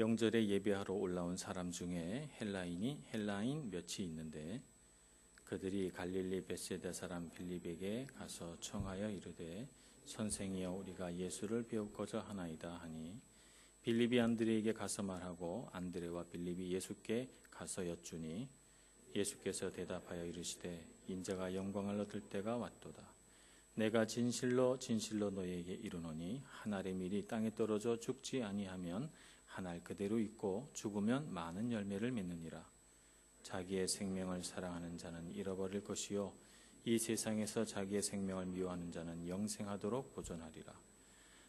명절에 예배하러 올라온 사람 중에 헬라인 몇이 있는데 그들이 갈릴리 벳세다 사람 빌립에게 가서 청하여 이르되 선생이여 우리가 예수를 배우고자 하나이다 하니 빌립이 안드레에게 가서 말하고 안드레와 빌립이 예수께 가서 여쭈니 예수께서 대답하여 이르시되 인자가 영광을 얻을 때가 왔도다. 내가 진실로 너희에게 이르노니 한 알의 밀이 땅에 떨어져 죽지 아니하면 한 알 그대로 있고 죽으면 많은 열매를 맺느니라. 자기의 생명을 사랑하는 자는 잃어버릴 것이요 이 세상에서 자기의 생명을 미워하는 자는 영생하도록 보존하리라.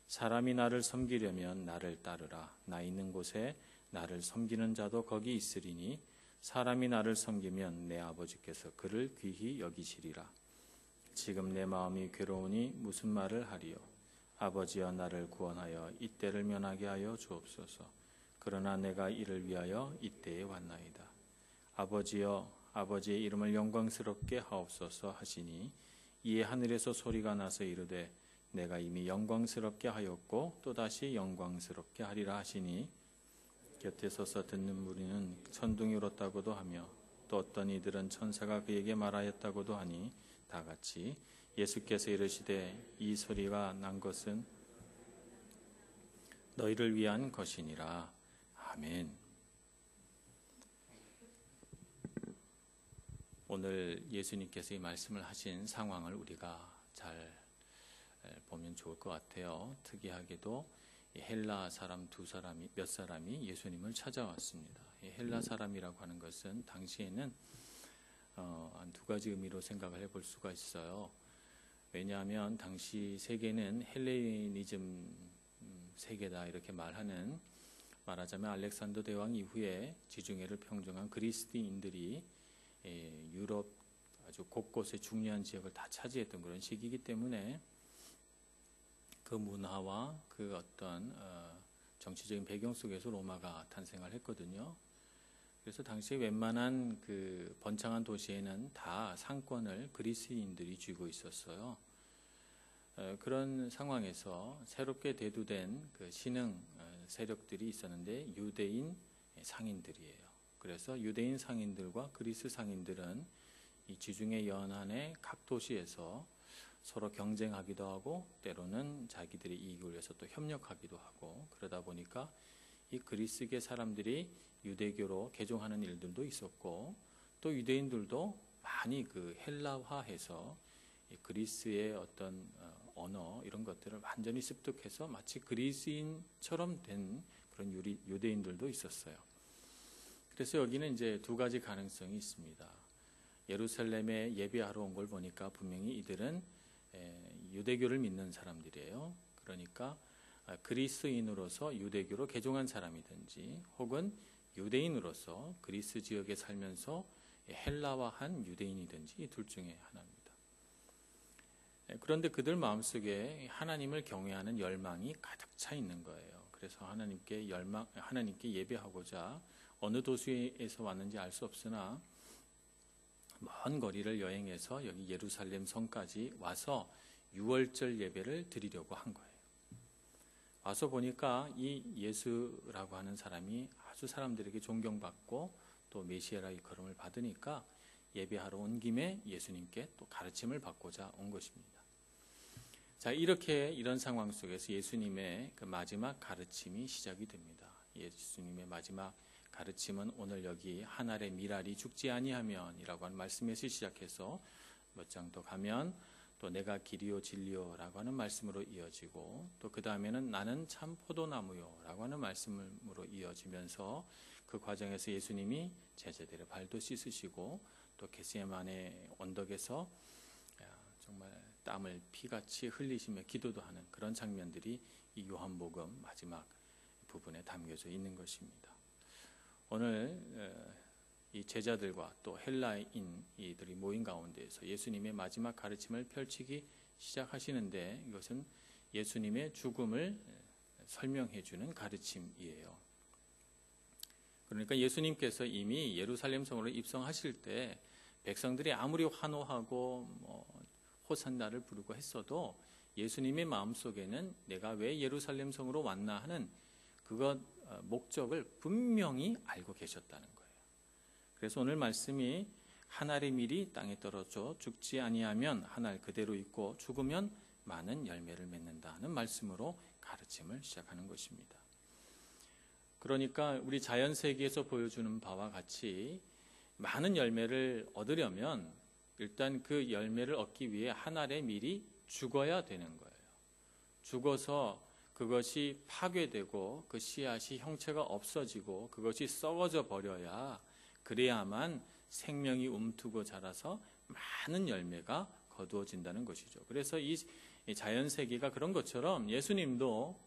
사람이 나를 섬기려면 나를 따르라. 나 있는 곳에 나를 섬기는 자도 거기 있으리니 사람이 나를 섬기면 내 아버지께서 그를 귀히 여기시리라. 지금 내 마음이 괴로우니 무슨 말을 하리요. 아버지여 나를 구원하여 이때를 면하게 하여 주옵소서. 그러나 내가 이를 위하여 이때에 왔나이다. 아버지여 아버지의 이름을 영광스럽게 하옵소서 하시니 이에 하늘에서 소리가 나서 이르되 내가 이미 영광스럽게 하였고 또다시 영광스럽게 하리라 하시니 곁에 서서 듣는 무리는 천둥이 울었다고도 하며 또 어떤 이들은 천사가 그에게 말하였다고도 하니 다 같이 예수께서 이르시되 이 소리가 난 것은 너희를 위한 것이니라. 아멘. 오늘 예수님께서 이 말씀을 하신 상황을 우리가 잘 보면 좋을 것 같아요. 특이하게도 헬라 사람 몇 사람이 예수님을 찾아왔습니다. 헬라 사람이라고 하는 것은 당시에는 한 두 가지 의미로 생각을 해볼 수가 있어요. 왜냐하면 당시 세계는 헬레니즘 세계다 이렇게 말하자면 알렉산더 대왕 이후에 지중해를 평정한 그리스인들이 유럽 아주 곳곳의 중요한 지역을 다 차지했던 그런 시기이기 때문에 그 문화와 그 어떤 정치적인 배경 속에서 로마가 탄생을 했거든요. 그래서 당시 웬만한 그 번창한 도시에는 다 상권을 그리스인들이 쥐고 있었어요. 그런 상황에서 새롭게 대두된 그 신흥 세력들이 있었는데 유대인 상인들이에요. 그래서 유대인 상인들과 그리스 상인들은 이 지중해 연안의 각 도시에서 서로 경쟁하기도 하고 때로는 자기들의 이익을 위해서 또 협력하기도 하고 그러다 보니까 이 그리스계 사람들이 유대교로 개종하는 일들도 있었고 또 유대인들도 많이 그 헬라화해서 그리스의 어떤 언어 이런 것들을 완전히 습득해서 마치 그리스인처럼 된 그런 유대인들도 있었어요. 그래서 여기는 이제 두 가지 가능성이 있습니다. 예루살렘에 예배하러 온 걸 보니까 분명히 이들은 유대교를 믿는 사람들이에요. 그러니까 그리스인으로서 유대교로 개종한 사람이든지 혹은 유대인으로서 그리스 지역에 살면서 헬라화한 유대인이든지 이 둘 중에 하나입니다. 그런데 그들 마음속에 하나님을 경외하는 열망이 가득 차 있는 거예요. 그래서 하나님께 예배하고자 어느 도시에서 왔는지 알 수 없으나 먼 거리를 여행해서 여기 예루살렘 성까지 와서 유월절 예배를 드리려고 한 거예요. 와서 보니까 이 예수라고 하는 사람이 아주 사람들에게 존경받고 또 메시아라의 걸음을 받으니까 예배하러 온 김에 예수님께 또 가르침을 받고자 온 것입니다. 자, 이런 상황 속에서 예수님의 그 마지막 가르침이 시작이 됩니다. 예수님의 마지막 가르침은 오늘 여기 한 알의 밀알이 죽지 아니하면이라고 하는 말씀에서 시작해서 몇 장 더 가면 또 내가 길이요 진리요라고 하는 말씀으로 이어지고 또 그 다음에는 나는 참 포도나무요라고 하는 말씀으로 이어지면서 그 과정에서 예수님이 제자들의 발도 씻으시고 또 겟세마네 언덕에서 정말 땀을 피같이 흘리시며 기도도 하는 그런 장면들이 이 요한복음 마지막 부분에 담겨져 있는 것입니다. 오늘 이 제자들과 또 헬라인 이들이 모인 가운데에서 예수님의 마지막 가르침을 펼치기 시작하시는데 이것은 예수님의 죽음을 설명해 주는 가르침이에요. 그러니까 예수님께서 이미 예루살렘 성으로 입성하실 때 백성들이 아무리 환호하고 호산나를 부르고 했어도 예수님의 마음속에는 내가 왜 예루살렘 성으로 왔나 하는 그것 목적을 분명히 알고 계셨다는 거예요. 그래서 오늘 말씀이 한 알의 밀이 땅에 떨어져 죽지 아니하면 한 알 그대로 있고 죽으면 많은 열매를 맺는다는 말씀으로 가르침을 시작하는 것입니다. 그러니까 우리 자연 세계에서 보여주는 바와 같이 많은 열매를 얻으려면 일단 그 열매를 얻기 위해 한 알의 밀이 죽어야 되는 거예요. 죽어서 그것이 파괴되고 그 씨앗이 형체가 없어지고 그것이 썩어져 버려야 그래야만 생명이 움트고 자라서 많은 열매가 거두어진다는 것이죠. 그래서 이 자연 세계가 그런 것처럼 예수님도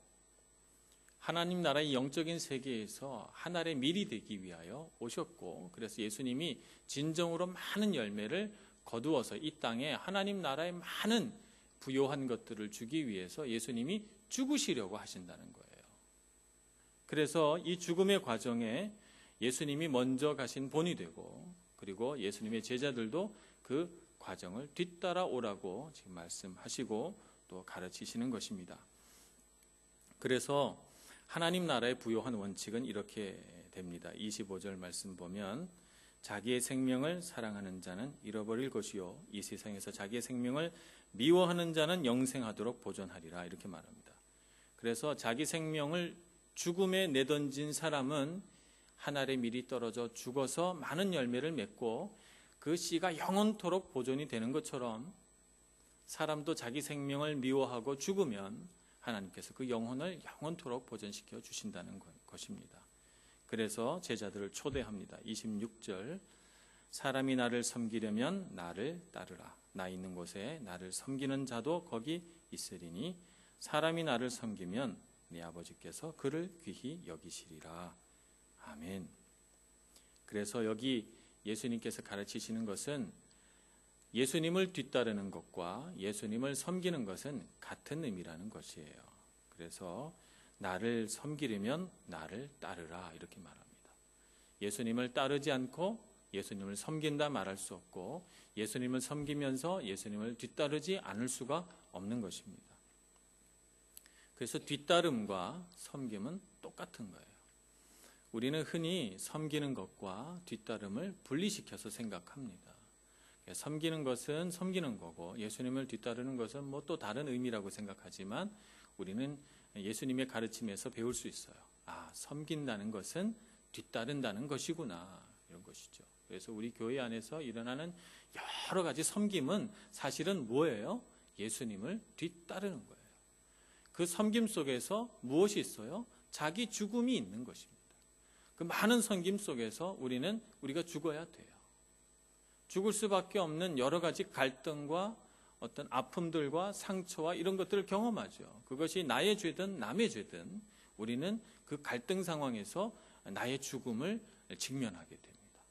하나님 나라의 영적인 세계에서 한 알의 밀이 되기 위하여 오셨고, 그래서 예수님이 진정으로 많은 열매를 거두어서 이 땅에 하나님 나라의 많은 부요한 것들을 주기 위해서 예수님이 죽으시려고 하신다는 거예요. 그래서 이 죽음의 과정에 예수님이 먼저 가신 본이 되고, 그리고 예수님의 제자들도 그 과정을 뒤따라 오라고 지금 말씀하시고 또 가르치시는 것입니다. 그래서 하나님 나라의 부요한 원칙은 이렇게 됩니다. 25절 말씀 보면 자기의 생명을 사랑하는 자는 잃어버릴 것이요 이 세상에서 자기의 생명을 미워하는 자는 영생하도록 보존하리라, 이렇게 말합니다. 그래서 자기 생명을 죽음에 내던진 사람은 한 알의 밀이 떨어져 죽어서 많은 열매를 맺고 그 씨가 영원토록 보존이 되는 것처럼 사람도 자기 생명을 미워하고 죽으면 하나님께서 그 영혼을 영원토록 보존시켜 주신다는 것입니다. 그래서 제자들을 초대합니다. 26절 사람이 나를 섬기려면 나를 따르라. 나 있는 곳에 나를 섬기는 자도 거기 있으리니 사람이 나를 섬기면 내 아버지께서 그를 귀히 여기시리라. 아멘. 그래서 여기 예수님께서 가르치시는 것은 예수님을 뒤따르는 것과 예수님을 섬기는 것은 같은 의미라는 것이에요. 그래서 나를 섬기려면 나를 따르라, 이렇게 말합니다. 예수님을 따르지 않고 예수님을 섬긴다 말할 수 없고 예수님을 섬기면서 예수님을 뒤따르지 않을 수가 없는 것입니다. 그래서 뒤따름과 섬김은 똑같은 거예요. 우리는 흔히 섬기는 것과 뒤따름을 분리시켜서 생각합니다. 섬기는 것은 섬기는 거고 예수님을 뒤따르는 것은 뭐 또 다른 의미라고 생각하지만 우리는 예수님의 가르침에서 배울 수 있어요. 아, 섬긴다는 것은 뒤따른다는 것이구나, 이런 것이죠. 그래서 우리 교회 안에서 일어나는 여러 가지 섬김은 사실은 뭐예요? 예수님을 뒤따르는 거예요. 그 섬김 속에서 무엇이 있어요? 자기 죽음이 있는 것입니다. 그 많은 섬김 속에서 우리가 죽어야 돼요. 죽을 수밖에 없는 여러 가지 갈등과 어떤 아픔들과 상처와 이런 것들을 경험하죠. 그것이 나의 죄든 남의 죄든 우리는 그 갈등 상황에서 나의 죽음을 직면하게 됩니다.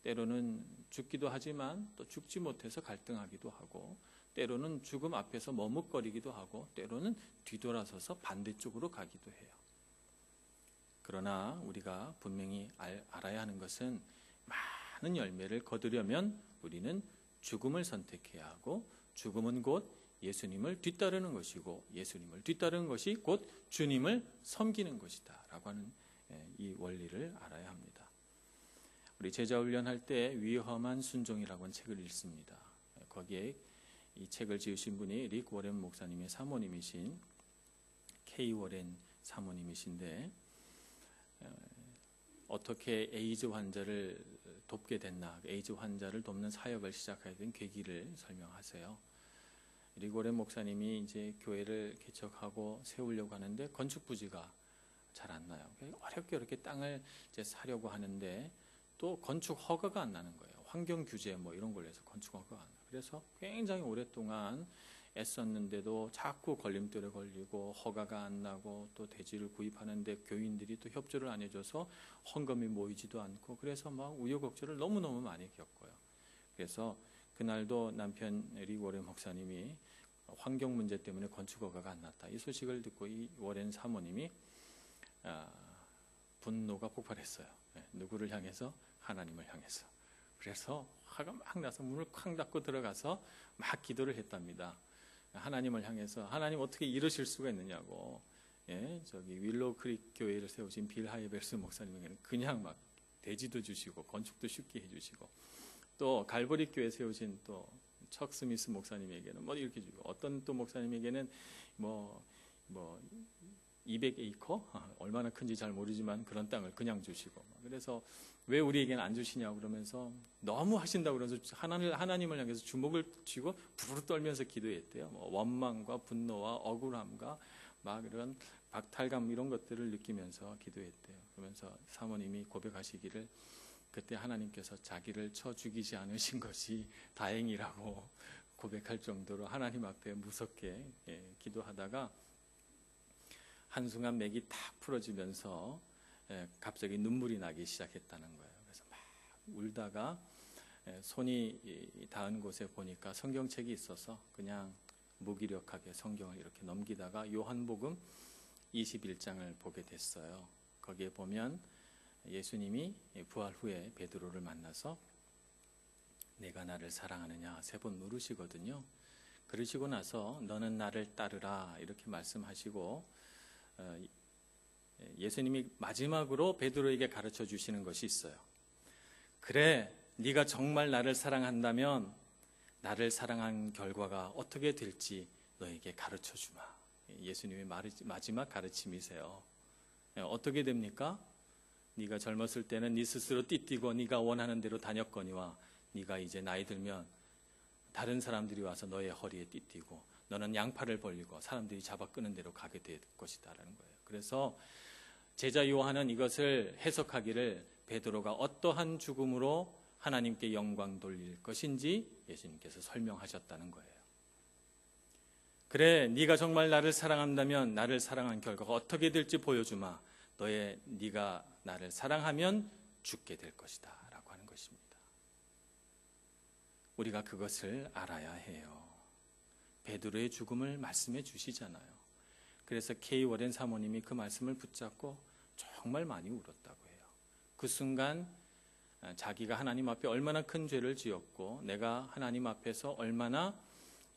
때로는 죽기도 하지만 또 죽지 못해서 갈등하기도 하고, 때로는 죽음 앞에서 머뭇거리기도 하고, 때로는 뒤돌아서서 반대쪽으로 가기도 해요. 그러나 우리가 분명히 알아야 하는 것은 많은 열매를 거두려면 우리는 죽음을 선택해야 하고, 죽음은 곧 예수님을 뒤따르는 것이고 예수님을 뒤따르는 것이 곧 주님을 섬기는 것이다 라고 하는 이 원리를 알아야 합니다. 우리 제자훈련할 때 위험한 순종이라고 하는 책을 읽습니다. 거기에 이 책을 지으신 분이 릭 워렌 목사님의 사모님이신 K 워렌 사모님이신데, 어떻게 에이즈 환자를 돕게 됐나, 에이즈 환자를 돕는 사역을 시작하게 된 계기를 설명하세요. 릭 워렌 목사님이 이제 교회를 개척하고 세우려고 하는데 건축 부지가 잘 안 나요. 어렵게 이렇게 땅을 이제 사려고 하는데 또 건축 허가가 안 나는 거예요. 환경 규제 뭐 이런 걸로 해서 건축 허가가 안 나요. 그래서 굉장히 오랫동안 애썼는데도 자꾸 걸림돌에 걸리고 허가가 안 나고, 또 대지를 구입하는데 교인들이 또 협조를 안 해줘서 헌금이 모이지도 않고, 그래서 막 우여곡절을 너무너무 많이 겪어요. 그래서 그날도 남편 릭 워렌 목사님이 환경 문제 때문에 건축 허가가 안 났다, 이 소식을 듣고 이 워렌 사모님이 분노가 폭발했어요. 누구를 향해서? 하나님을 향해서. 그래서 화가 막 나서 문을 쾅 닫고 들어가서 막 기도를 했답니다. 하나님을 향해서 하나님 어떻게 이러실 수가 있느냐고, 저기 윌로우 크릭 교회를 세우신 빌 하이벨스 목사님에게는 그냥 막 대지도 주시고 건축도 쉽게 해주시고, 또 갈보리 교회 세우신 또 척 스미스 목사님에게는 뭐 이렇게 주고, 어떤 또 목사님에게는 뭐 200에이커 얼마나 큰지 잘 모르지만 그런 땅을 그냥 주시고, 그래서 왜 우리에게는 안 주시냐고 그러면서 너무 하신다고 그러면서 하나님을 향해서 주먹을 쥐고 부르르 떨면서 기도했대요. 뭐 원망과 분노와 억울함과 막 이런 박탈감 이런 것들을 느끼면서 기도했대요. 그러면서 사모님이 고백하시기를 그때 하나님께서 자기를 쳐 죽이지 않으신 것이 다행이라고 고백할 정도로 하나님 앞에 무섭게 기도하다가 한순간 맥이 탁 풀어지면서 갑자기 눈물이 나기 시작했다는 거예요. 그래서 막 울다가 손이 닿은 곳에 보니까 성경책이 있어서 그냥 무기력하게 성경을 이렇게 넘기다가 요한복음 21장을 보게 됐어요. 거기에 보면 예수님이 부활 후에 베드로를 만나서 내가 나를 사랑하느냐 3번 물으시거든요. 그러시고 나서 너는 나를 따르라 이렇게 말씀하시고, 예수님이 마지막으로 베드로에게 가르쳐 주시는 것이 있어요. 그래, 네가 정말 나를 사랑한다면 나를 사랑한 결과가 어떻게 될지 너에게 가르쳐 주마. 예수님의 마지막 가르침이세요. 어떻게 됩니까? 네가 젊었을 때는 네 스스로 띠뛰고 네가 원하는 대로 다녔거니와 네가 이제 나이 들면 다른 사람들이 와서 너의 허리에 띠뛰고 너는 양팔을 벌리고 사람들이 잡아 끄는 대로 가게 될 것이다라는 거예요. 그래서 제자 요한은 이것을 해석하기를 베드로가 어떠한 죽음으로 하나님께 영광 돌릴 것인지 예수님께서 설명하셨다는 거예요. 그래, 네가 정말 나를 사랑한다면 나를 사랑한 결과가 어떻게 될지 보여주마. 네가 나를 사랑하면 죽게 될 것이다 라고 하는 것입니다. 우리가 그것을 알아야 해요. 베드로의 죽음을 말씀해 주시잖아요. 그래서 K 워렌 사모님이 그 말씀을 붙잡고 정말 많이 울었다고 해요. 그 순간 자기가 하나님 앞에 얼마나 큰 죄를 지었고 내가 하나님 앞에서 얼마나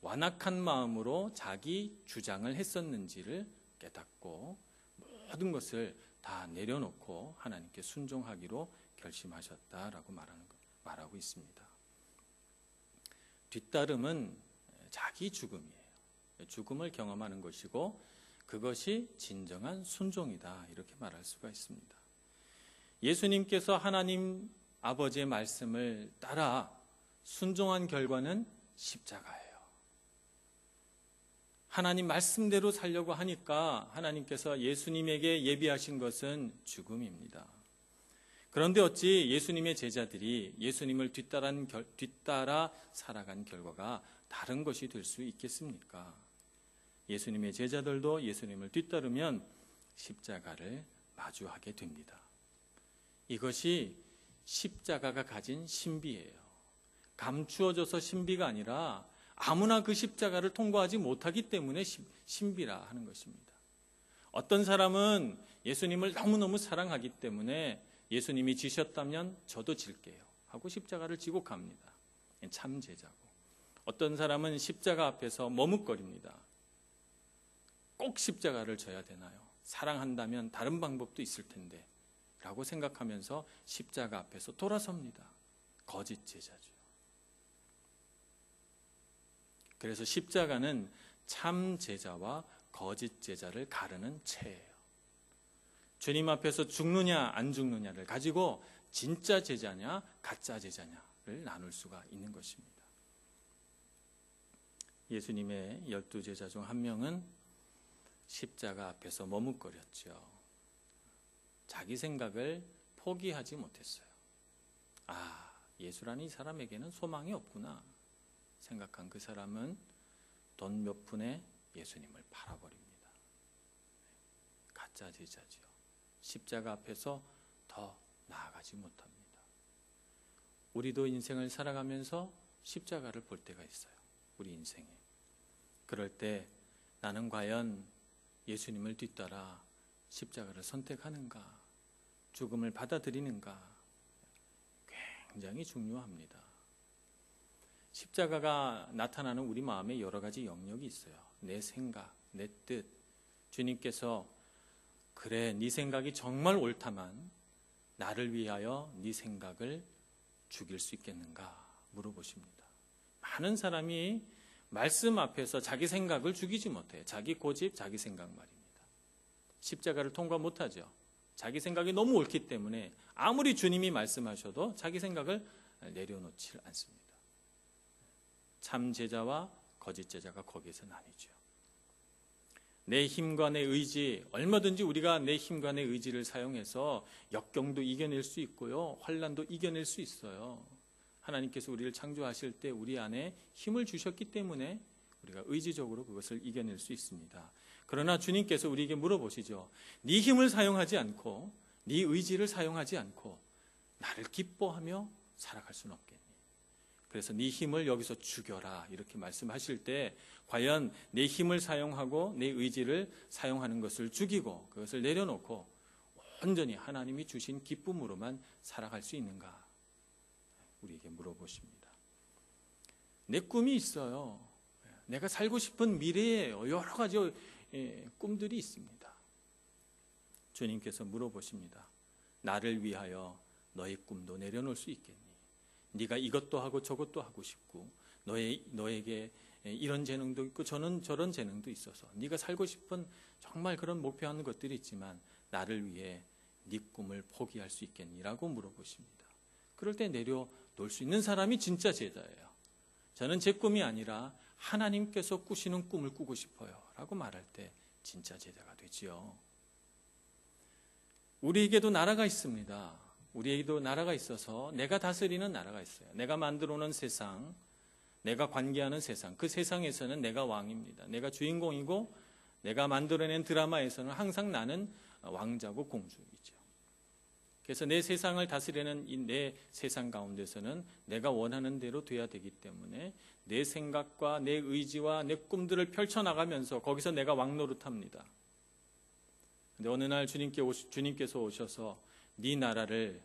완악한 마음으로 자기 주장을 했었는지를 깨닫고 모든 것을 다 내려놓고 하나님께 순종하기로 결심하셨다라고 말하고 있습니다. 뒤따름은 자기 죽음이에요. 죽음을 경험하는 것이고 그것이 진정한 순종이다 이렇게 말할 수가 있습니다. 예수님께서 하나님 아버지의 말씀을 따라 순종한 결과는 십자가예요. 하나님 말씀대로 살려고 하니까 하나님께서 예수님에게 예비하신 것은 죽음입니다. 그런데 어찌 예수님의 제자들이 예수님을 뒤따라 살아간 결과가 다른 것이 될 수 있겠습니까? 예수님의 제자들도 예수님을 뒤따르면 십자가를 마주하게 됩니다. 이것이 십자가가 가진 신비예요. 감추어져서 신비가 아니라 아무나 그 십자가를 통과하지 못하기 때문에 신비라 하는 것입니다. 어떤 사람은 예수님을 너무너무 사랑하기 때문에 예수님이 지셨다면 저도 질게요 하고 십자가를 지고 갑니다. 참 제자고. 어떤 사람은 십자가 앞에서 머뭇거립니다. 꼭 십자가를 져야 되나요? 사랑한다면 다른 방법도 있을 텐데 라고 생각하면서 십자가 앞에서 돌아섭니다. 거짓 제자죠. 그래서 십자가는 참 제자와 거짓 제자를 가르는 채예요. 주님 앞에서 죽느냐 안 죽느냐를 가지고 진짜 제자냐 가짜 제자냐를 나눌 수가 있는 것입니다. 예수님의 12제자 중 한 명은 십자가 앞에서 머뭇거렸죠. 자기 생각을 포기하지 못했어요. 예수라는 이 사람에게는 소망이 없구나 생각한 그 사람은 돈 몇 푼에 예수님을 팔아버립니다. 가짜 제자지요. 십자가 앞에서 더 나아가지 못합니다. 우리도 인생을 살아가면서 십자가를 볼 때가 있어요. 우리 인생에. 그럴 때 나는 과연 예수님을 뒤따라 십자가를 선택하는가, 죽음을 받아들이는가 굉장히 중요합니다. 십자가가 나타나는 우리 마음에 여러 가지 영역이 있어요. 내 생각, 내 뜻. 주님께서 그래, 네 생각이 정말 옳다만 나를 위하여 네 생각을 죽일 수 있겠는가 물어보십니다. 많은 사람이 말씀 앞에서 자기 생각을 죽이지 못해요. 자기 고집, 자기 생각 말입니다. 십자가를 통과 못하죠. 자기 생각이 너무 옳기 때문에 아무리 주님이 말씀하셔도 자기 생각을 내려놓지 않습니다. 참 제자와 거짓 제자가 거기에서 나뉘죠. 내 힘과 내 의지, 얼마든지 우리가 내 힘과 내 의지를 사용해서 역경도 이겨낼 수 있고요, 환난도 이겨낼 수 있어요. 하나님께서 우리를 창조하실 때 우리 안에 힘을 주셨기 때문에 우리가 의지적으로 그것을 이겨낼 수 있습니다. 그러나 주님께서 우리에게 물어보시죠. 네 힘을 사용하지 않고 네 의지를 사용하지 않고 나를 기뻐하며 살아갈 수는 없겠니? 그래서 네 힘을 여기서 죽여라 이렇게 말씀하실 때 과연 내 힘을 사용하고 내 의지를 사용하는 것을 죽이고 그것을 내려놓고 온전히 하나님이 주신 기쁨으로만 살아갈 수 있는가? 우리에게 물어보십니다. 내 꿈이 있어요. 내가 살고 싶은 미래에 여러 가지 꿈들이 있습니다. 주님께서 물어보십니다. 나를 위하여 너의 꿈도 내려놓을 수 있겠니? 네가 이것도 하고 저것도 하고 싶고 너에게 이런 재능도 있고 저런 재능도 있어서 네가 살고 싶은 정말 그런 목표하는 것들이 있지만 나를 위해 네 꿈을 포기할 수 있겠니라고 물어보십니다. 그럴 때 내려놓을 수 있는 사람이 진짜 제자예요. 저는 제 꿈이 아니라 하나님께서 꾸시는 꿈을 꾸고 싶어요 라고 말할 때 진짜 제자가 되지요. 우리에게도 나라가 있습니다. 우리에게도 나라가 있어서 내가 다스리는 나라가 있어요. 내가 만들어 놓은 세상, 내가 관계하는 세상, 그 세상에서는 내가 왕입니다. 내가 주인공이고 내가 만들어낸 드라마에서는 항상 나는 왕자고 공주이죠. 그래서 내 세상을 다스리는 이 내 세상 가운데서는 내가 원하는 대로 돼야 되기 때문에 내 생각과 내 의지와 내 꿈들을 펼쳐나가면서 거기서 내가 왕노릇합니다. 그런데 어느 날 주님께서 오셔서 네 나라를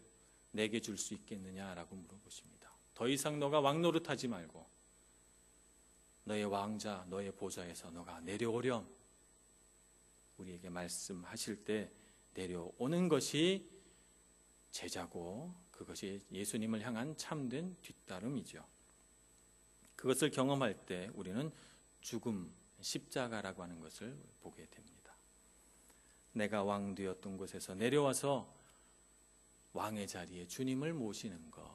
내게 줄 수 있겠느냐라고 물어보십니다. 더 이상 너가 왕노릇하지 말고 너의 왕자, 너의 보좌에서 너가 내려오렴. 우리에게 말씀하실 때 내려오는 것이 제자고 그것이 예수님을 향한 참된 뒤따름이죠. 그것을 경험할 때 우리는 죽음, 십자가라고 하는 것을 보게 됩니다. 내가 왕 되었던 곳에서 내려와서 왕의 자리에 주님을 모시는 것.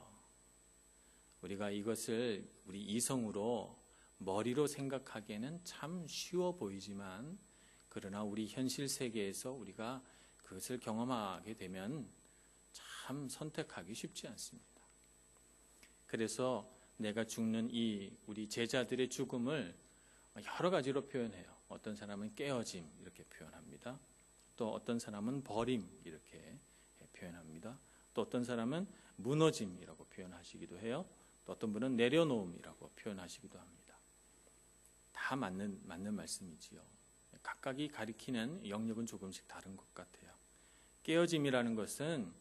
우리가 이것을 우리 이성으로 머리로 생각하기에는 참 쉬워 보이지만 그러나 우리 현실 세계에서 우리가 그것을 경험하게 되면 참 선택하기 쉽지 않습니다. 그래서 내가 죽는 이 우리 제자들의 죽음을 여러 가지로 표현해요. 어떤 사람은 깨어짐 이렇게 표현합니다. 또 어떤 사람은 버림 이렇게 표현합니다. 또 어떤 사람은 무너짐이라고 표현하시기도 해요. 또 어떤 분은 내려놓음이라고 표현하시기도 합니다. 다 맞는 말씀이지요. 각각이 가리키는 영역은 조금씩 다른 것 같아요. 깨어짐이라는 것은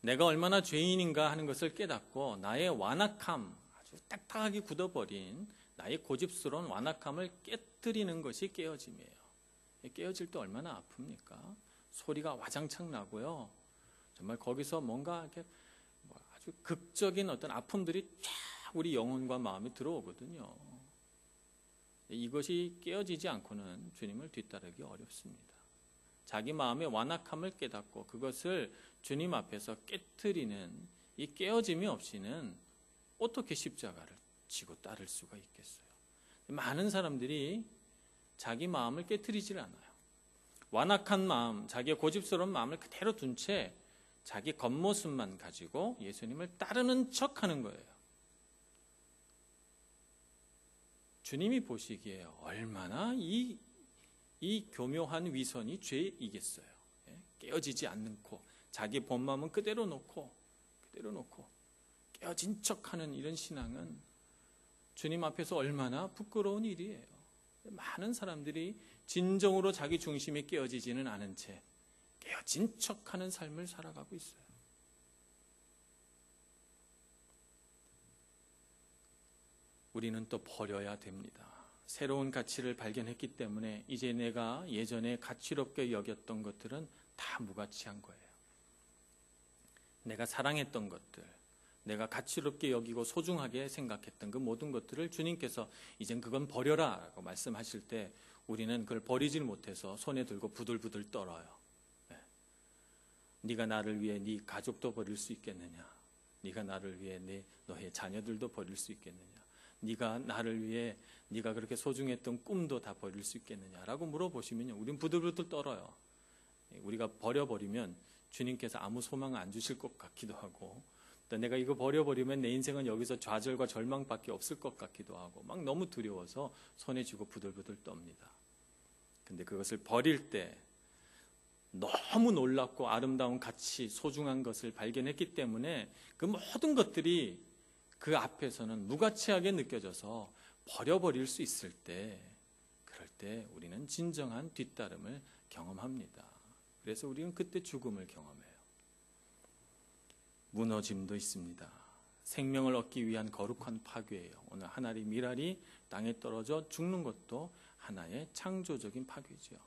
내가 얼마나 죄인인가 하는 것을 깨닫고 나의 완악함, 아주 딱딱하게 굳어버린 나의 고집스러운 완악함을 깨뜨리는 것이 깨어짐이에요. 깨어질 때 얼마나 아픕니까? 소리가 와장창 나고요. 정말 거기서 뭔가 이렇게 아주 극적인 어떤 아픔들이 쫙 우리 영혼과 마음에 들어오거든요. 이것이 깨어지지 않고는 주님을 뒤따르기 어렵습니다. 자기 마음의 완악함을 깨닫고 그것을 주님 앞에서 깨트리는 이 깨어짐이 없이는 어떻게 십자가를 지고 따를 수가 있겠어요? 많은 사람들이 자기 마음을 깨트리질 않아요. 완악한 마음, 자기의 고집스러운 마음을 그대로 둔 채 자기 겉모습만 가지고 예수님을 따르는 척하는 거예요. 주님이 보시기에 얼마나 이 교묘한 위선이 죄이겠어요. 깨어지지 않고 자기 본 마음은 그대로 놓고 깨어진 척하는 이런 신앙은 주님 앞에서 얼마나 부끄러운 일이에요. 많은 사람들이 진정으로 자기 중심이 깨어지지는 않은 채 깨어진 척하는 삶을 살아가고 있어요. 우리는 또 버려야 됩니다. 새로운 가치를 발견했기 때문에 이제 내가 예전에 가치롭게 여겼던 것들은 다 무가치한 거예요. 내가 사랑했던 것들, 내가 가치롭게 여기고 소중하게 생각했던 그 모든 것들을 주님께서 이젠 그건 버려라 라고 말씀하실 때 우리는 그걸 버리질 못해서 손에 들고 부들부들 떨어요. 네가 나를 위해 네 가족도 버릴 수 있겠느냐? 네가 나를 위해 너의 자녀들도 버릴 수 있겠느냐? 네가 나를 위해 네가 그렇게 소중했던 꿈도 다 버릴 수 있겠느냐라고 물어보시면요, 우린 부들부들 떨어요. 우리가 버려버리면 주님께서 아무 소망을 안 주실 것 같기도 하고, 또 내가 이거 버려버리면 내 인생은 여기서 좌절과 절망밖에 없을 것 같기도 하고, 막 너무 두려워서 손에 쥐고 부들부들 떱니다. 근데 그것을 버릴 때 너무 놀랍고 아름다운 가치, 소중한 것을 발견했기 때문에 그 모든 것들이 그 앞에서는 무가치하게 느껴져서 버려버릴 수 있을 때, 그럴 때 우리는 진정한 뒤따름을 경험합니다. 그래서 우리는 그때 죽음을 경험해요. 무너짐도 있습니다. 생명을 얻기 위한 거룩한 파괴예요. 오늘 한 알이 밀알이 땅에 떨어져 죽는 것도 하나의 창조적인 파괴죠.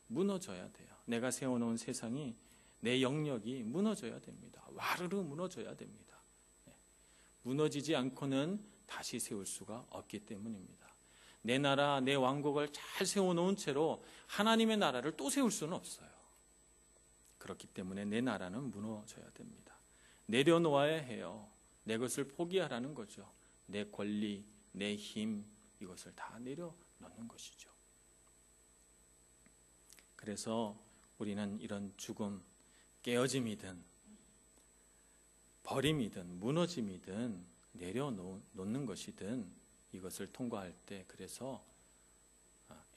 무너져야 돼요. 내가 세워놓은 세상이, 내 영역이 무너져야 됩니다. 와르르 무너져야 됩니다. 무너지지 않고는 다시 세울 수가 없기 때문입니다. 내 나라, 내 왕국을 잘 세워놓은 채로 하나님의 나라를 또 세울 수는 없어요. 그렇기 때문에 내 나라는 무너져야 됩니다. 내려놓아야 해요. 내 것을 포기하라는 거죠. 내 권리, 내 힘, 이것을 다 내려놓는 것이죠. 그래서 우리는 이런 죽음, 깨어짐이든 버림이든 무너짐이든 내려놓는 것이든 이것을 통과할 때 그래서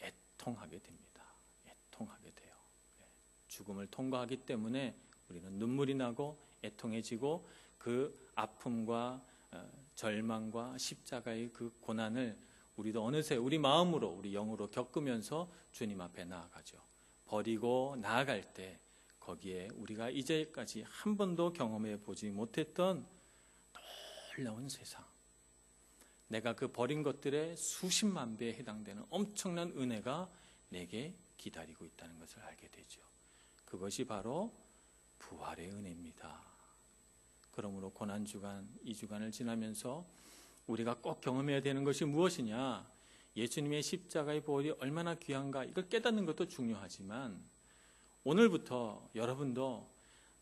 애통하게 됩니다. 애통하게 돼요. 죽음을 통과하기 때문에 우리는 눈물이 나고 애통해지고 그 아픔과 절망과 십자가의 그 고난을 우리도 어느새 우리 마음으로, 우리 영으로 겪으면서 주님 앞에 나아가죠. 버리고 나아갈 때 거기에 우리가 이제까지 한 번도 경험해 보지 못했던 놀라운 세상, 내가 그 버린 것들의 수십만 배에 해당되는 엄청난 은혜가 내게 기다리고 있다는 것을 알게 되죠. 그것이 바로 부활의 은혜입니다. 그러므로 고난주간, 2주간을 지나면서 우리가 꼭 경험해야 되는 것이 무엇이냐? 예수님의 십자가의 보혈이 얼마나 귀한가, 이걸 깨닫는 것도 중요하지만 오늘부터 여러분도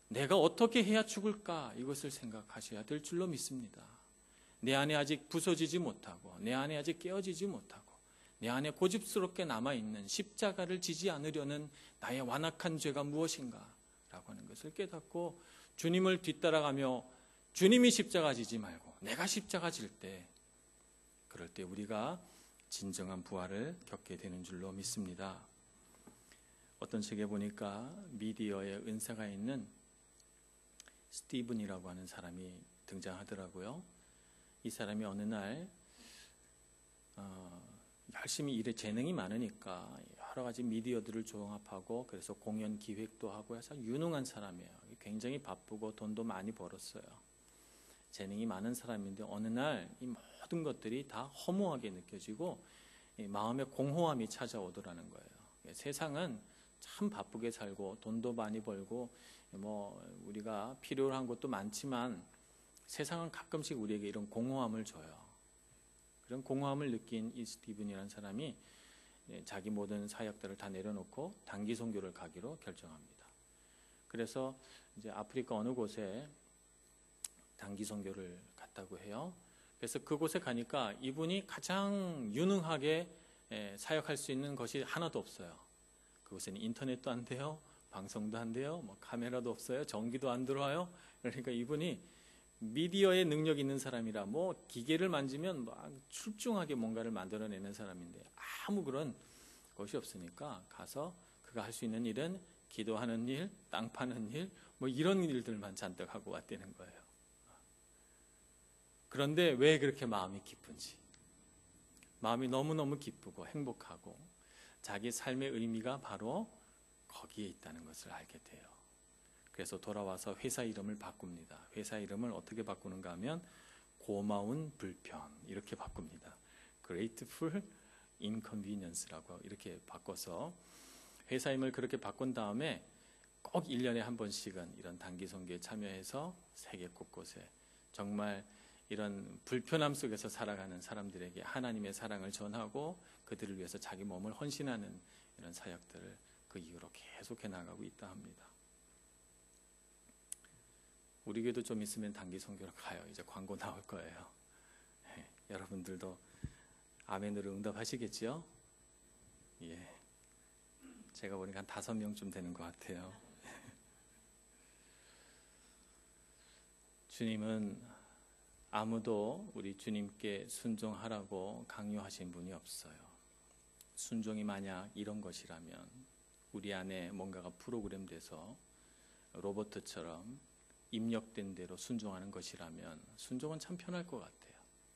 내가 어떻게 해야 죽을까, 이것을 생각하셔야 될 줄로 믿습니다. 내 안에 아직 부서지지 못하고, 내 안에 아직 깨어지지 못하고, 내 안에 고집스럽게 남아있는 십자가를 지지 않으려는 나의 완악한 죄가 무엇인가 라고 하는 것을 깨닫고 주님을 뒤따라가며 주님이 십자가 지지 말고 내가 십자가 질 때, 그럴 때 우리가 진정한 부활을 겪게 되는 줄로 믿습니다. 어떤 책에 보니까 미디어에 은사가 있는 스티븐이라고 하는 사람이 등장하더라고요. 이 사람이 어느 날 열심히 일에 재능이 많으니까 여러 가지 미디어들을 종합하고 그래서 공연 기획도 하고 해서 유능한 사람이에요. 굉장히 바쁘고 돈도 많이 벌었어요. 재능이 많은 사람인데 어느 날 이 모든 것들이 다 허무하게 느껴지고 마음에 공허함이 찾아오더라는 거예요. 세상은 참 바쁘게 살고 돈도 많이 벌고 우리가 필요로 한 것도 많지만 세상은 가끔씩 우리에게 이런 공허함을 줘요. 그런 공허함을 느낀 이 스티븐이라는 사람이 자기 모든 사역들을 다 내려놓고 단기 선교를 가기로 결정합니다. 그래서 이제 아프리카 어느 곳에 단기 선교를 갔다고 해요. 그래서 그곳에 가니까 이분이 가장 유능하게 사역할 수 있는 것이 하나도 없어요. 그곳에는 인터넷도 안 돼요, 방송도 안 돼요, 카메라도 없어요, 전기도 안 들어와요. 그러니까 이분이 미디어에 능력 있는 사람이라 기계를 만지면 막 출중하게 뭔가를 만들어내는 사람인데 아무 그런 것이 없으니까 가서 그가 할 수 있는 일은 기도하는 일, 땅 파는 일, 이런 일들만 잔뜩 하고 왔다는 거예요. 그런데 왜 그렇게 마음이 기쁜지, 마음이 너무너무 기쁘고 행복하고 자기 삶의 의미가 바로 거기에 있다는 것을 알게 돼요. 그래서 돌아와서 회사 이름을 바꿉니다. 회사 이름을 어떻게 바꾸는가 하면 고마운 불편, 이렇게 바꿉니다. grateful inconvenience라고 이렇게 바꿔서 회사임을 그렇게 바꾼 다음에 꼭 1년에 한 번씩은 이런 단기 선교에 참여해서 세계 곳곳에 정말 이런 불편함 속에서 살아가는 사람들에게 하나님의 사랑을 전하고 그들을 위해서 자기 몸을 헌신하는 이런 사역들을 그 이후로 계속해 나가고 있다 합니다. 우리 교회도 좀 있으면 단기 선교로 가요. 이제 광고 나올 거예요. 네, 여러분들도 아멘으로 응답하시겠죠? 예. 제가 보니까 한 5명쯤 되는 것 같아요. 주님은 아무도 우리 주님께 순종하라고 강요하신 분이 없어요. 순종이 만약 이런 것이라면 우리 안에 뭔가가 프로그램돼서 로봇처럼 입력된 대로 순종하는 것이라면 순종은 참 편할 것 같아요.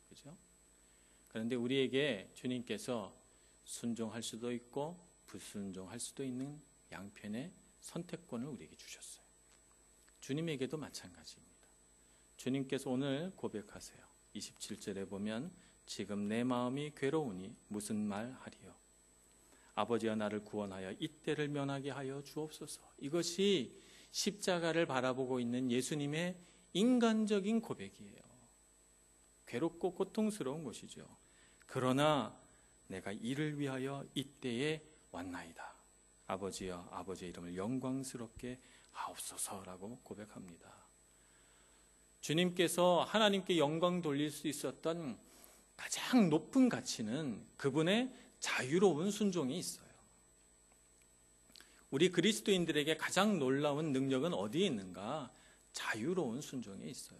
그죠? 그런데 우리에게 주님께서 순종할 수도 있고 불순종할 수도 있는 양편의 선택권을 우리에게 주셨어요. 주님에게도 마찬가지입니다. 주님께서 오늘 고백하세요. 27절에 보면 지금 내 마음이 괴로우니 무슨 말 하리요. 아버지여 나를 구원하여 이때를 면하게 하여 주옵소서. 이것이 십자가를 바라보고 있는 예수님의 인간적인 고백이에요. 괴롭고 고통스러운 것이죠. 그러나 내가 이를 위하여 이때에 왔나이다. 아버지여 아버지의 이름을 영광스럽게 하옵소서라고 고백합니다. 주님께서 하나님께 영광 돌릴 수 있었던 가장 높은 가치는 그분의 자유로운 순종이 있어요. 우리 그리스도인들에게 가장 놀라운 능력은 어디에 있는가? 자유로운 순종에 있어요.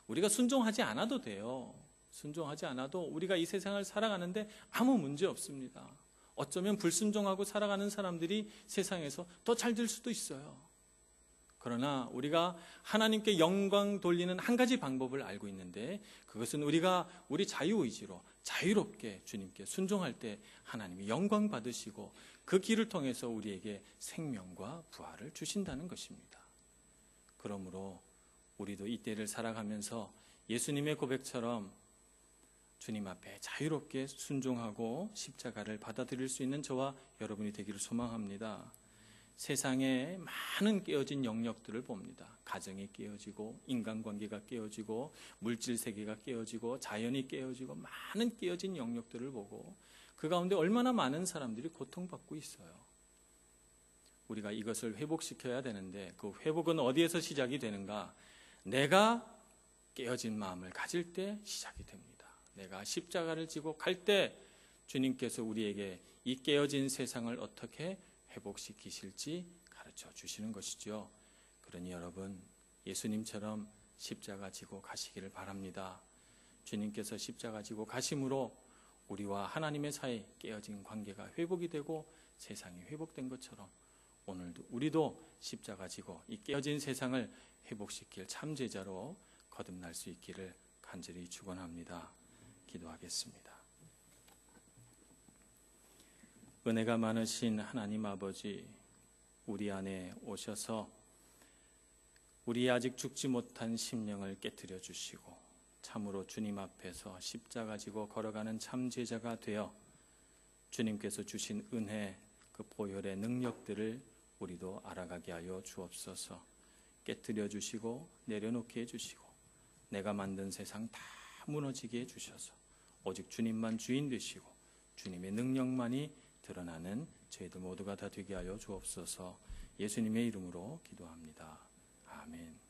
우리가 순종하지 않아도 돼요. 순종하지 않아도 우리가 이 세상을 살아가는데 아무 문제 없습니다. 어쩌면 불순종하고 살아가는 사람들이 세상에서 더 잘 될 수도 있어요. 그러나 우리가 하나님께 영광 돌리는 한 가지 방법을 알고 있는데 그것은 우리가 우리 자유의지로 자유롭게 주님께 순종할 때 하나님이 영광 받으시고 그 길을 통해서 우리에게 생명과 부활을 주신다는 것입니다. 그러므로 우리도 이 때를 살아가면서 예수님의 고백처럼 주님 앞에 자유롭게 순종하고 십자가를 받아들일 수 있는 저와 여러분이 되기를 소망합니다. 세상에 많은 깨어진 영역들을 봅니다. 가정이 깨어지고 인간관계가 깨어지고 물질세계가 깨어지고 자연이 깨어지고 많은 깨어진 영역들을 보고 그 가운데 얼마나 많은 사람들이 고통받고 있어요. 우리가 이것을 회복시켜야 되는데 그 회복은 어디에서 시작이 되는가? 내가 깨어진 마음을 가질 때 시작이 됩니다. 내가 십자가를 지고 갈 때 주님께서 우리에게 이 깨어진 세상을 어떻게 회복시키실지 가르쳐 주시는 것이죠. 그러니 여러분 예수님처럼 십자가 지고 가시기를 바랍니다. 주님께서 십자가 지고 가심으로 우리와 하나님의 사이 깨어진 관계가 회복이 되고 세상이 회복된 것처럼 오늘도 우리도 십자가 지고 이 깨어진 세상을 회복시킬 참제자로 거듭날 수 있기를 간절히 축원합니다. 기도하겠습니다. 은혜가 많으신 하나님 아버지, 우리 안에 오셔서 우리 아직 죽지 못한 심령을 깨트려 주시고 참으로 주님 앞에서 십자가 지고 걸어가는 참 제자가 되어 주님께서 주신 은혜, 그 보혈의 능력들을 우리도 알아가게 하여 주옵소서. 깨트려 주시고 내려놓게 해주시고 내가 만든 세상 다 무너지게 해주셔서 오직 주님만 주인 되시고 주님의 능력만이 드러나는 저희들 모두가 다 되게 하여 주옵소서. 예수님의 이름으로 기도합니다. 아멘.